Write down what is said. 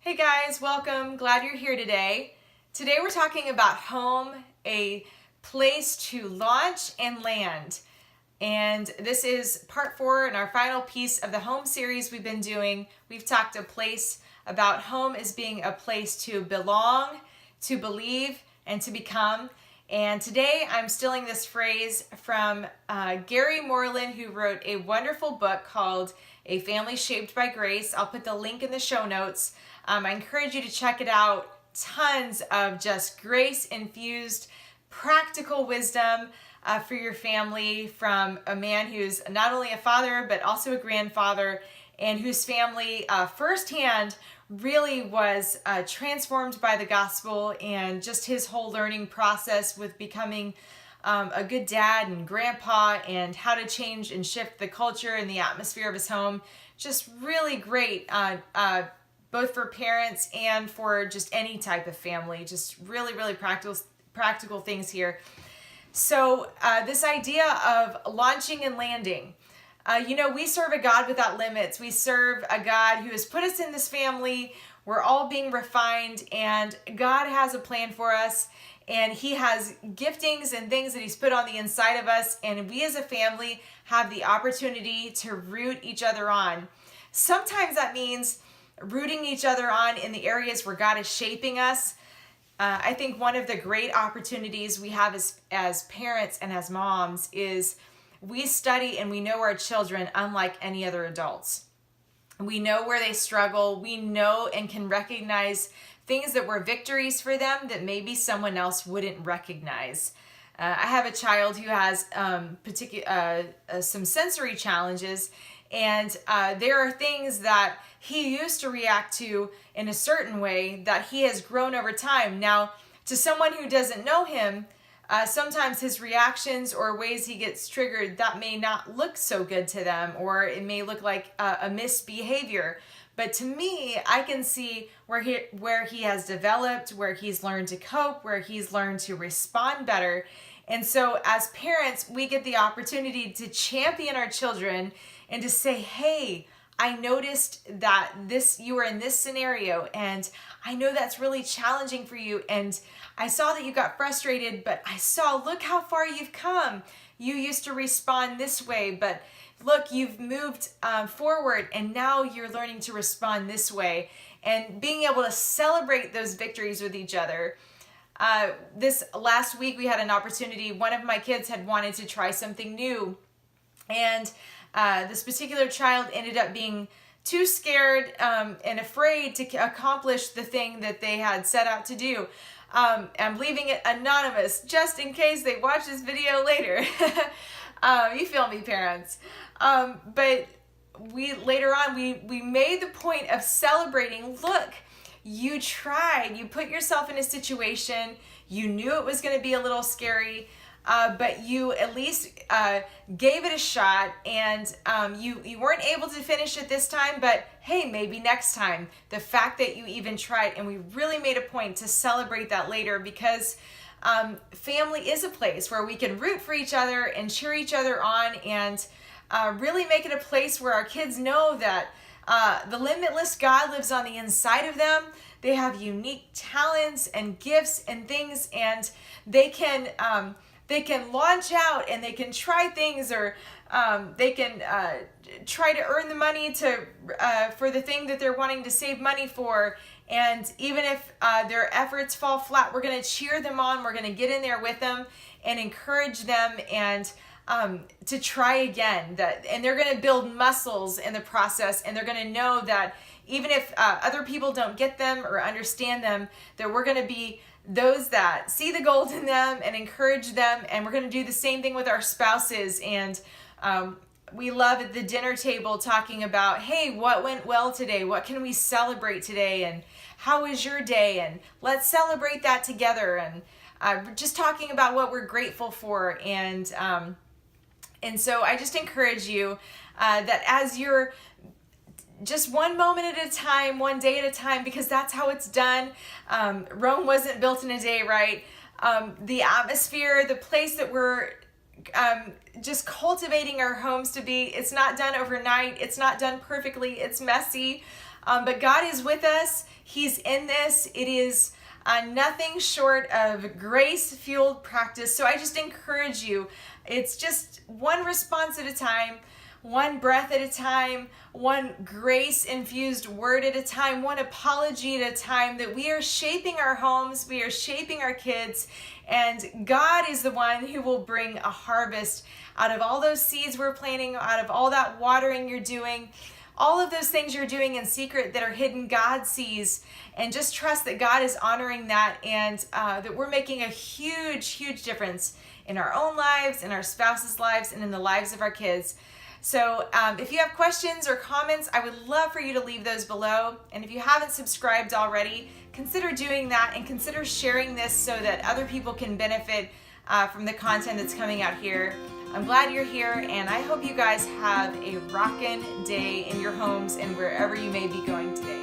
Hey guys, welcome. Glad you're here today. Today we're talking about home, a place to launch and land. And this is part 4 in our final piece of the home series we've been doing. We've talked about home as being a place to belong, to believe, and to become. And today I'm stealing this phrase from Gary Moreland, who wrote a wonderful book called A Family Shaped by Grace. I'll put the link in the show notes. I encourage you to check it out. Tons of just grace-infused, practical wisdom for your family from a man who's not only a father, but also a grandfather, and whose family firsthand really was transformed by the gospel and just his whole learning process with becoming a good dad and grandpa and how to change and shift the culture and the atmosphere of his home. Just really great, both for parents and for just any type of family. Just really, really practical things here. So this idea of launching and landing. We serve a God without limits. We serve a God who has put us in this family. We're all being refined, and God has a plan for us, and He has giftings and things that He's put on the inside of us, and we as a family have the opportunity to root each other on. Sometimes that means rooting each other on in the areas where God is shaping us. I think one of the great opportunities we have as parents and as moms is we study and we know our children unlike any other adults. We know where they struggle. We know and can recognize things that were victories for them that maybe someone else wouldn't recognize. I have a child who has some sensory challenges, and there are things that he used to react to in a certain way that he has grown over time. Now, to someone who doesn't know him, sometimes his reactions or ways he gets triggered, that may not look so good to them, or it may look like a misbehavior. But to me, I can see where he has developed, where he's learned to cope, where he's learned to respond better. And so as parents, we get the opportunity to champion our children and to say, hey, I noticed that you were in this scenario, and I know that's really challenging for you, and I saw that you got frustrated, but look how far you've come. You used to respond this way, but look, you've moved forward, and now you're learning to respond this way, and being able to celebrate those victories with each other. This last week, we had an opportunity. One of my kids had wanted to try something new, and this particular child ended up being too scared and afraid to accomplish the thing that they had set out to do. I'm leaving it anonymous just in case they watch this video later. You feel me, parents. But later on, we made the point of celebrating. Look, you tried. You put yourself in a situation. You knew it was going to be a little scary. But you at least gave it a shot, and you weren't able to finish it this time, but hey, maybe next time. The fact that you even tried, and we really made a point to celebrate that later, because family is a place where we can root for each other and cheer each other on, and really make it a place where our kids know that the limitless God lives on the inside of them. They have unique talents and gifts and things, and they can launch out and they can try things, or they can try to earn the money for the thing that they're wanting to save money for. And even if their efforts fall flat, we're going to cheer them on. We're going to get in there with them and encourage them and to try again. And they're going to build muscles in the process, and they're going to know that even if other people don't get them or understand them, that we're going to be those that see the gold in them and encourage them. And we're going to do the same thing with our spouses. And we love at the dinner table talking about, hey, what went well today? What can we celebrate today? And how was your day? And let's celebrate that together. And just talking about what we're grateful for. And so I just encourage you that as you're just one moment at a time, one day at a time, because that's how it's done. Rome wasn't built in a day, right? The atmosphere, the place that we're just cultivating our homes to be, it's not done overnight. It's not done perfectly. It's messy. But God is with us. He's in this. It is nothing short of grace-fueled practice. So I just encourage you. It's just one response at a time, one breath at a time, one grace-infused word at a time, one apology at a time, that we are shaping our homes, we are shaping our kids, and God is the one who will bring a harvest out of all those seeds we're planting, out of all that watering you're doing. All of those things you're doing in secret that are hidden, God sees, and just trust that God is honoring that, and that we're making a huge, huge difference in our own lives, in our spouses' lives, and in the lives of our kids. So if you have questions or comments, I would love for you to leave those below. And if you haven't subscribed already, consider doing that and consider sharing this so that other people can benefit from the content that's coming out here. I'm glad you're here, and I hope you guys have a rockin' day in your homes and wherever you may be going today.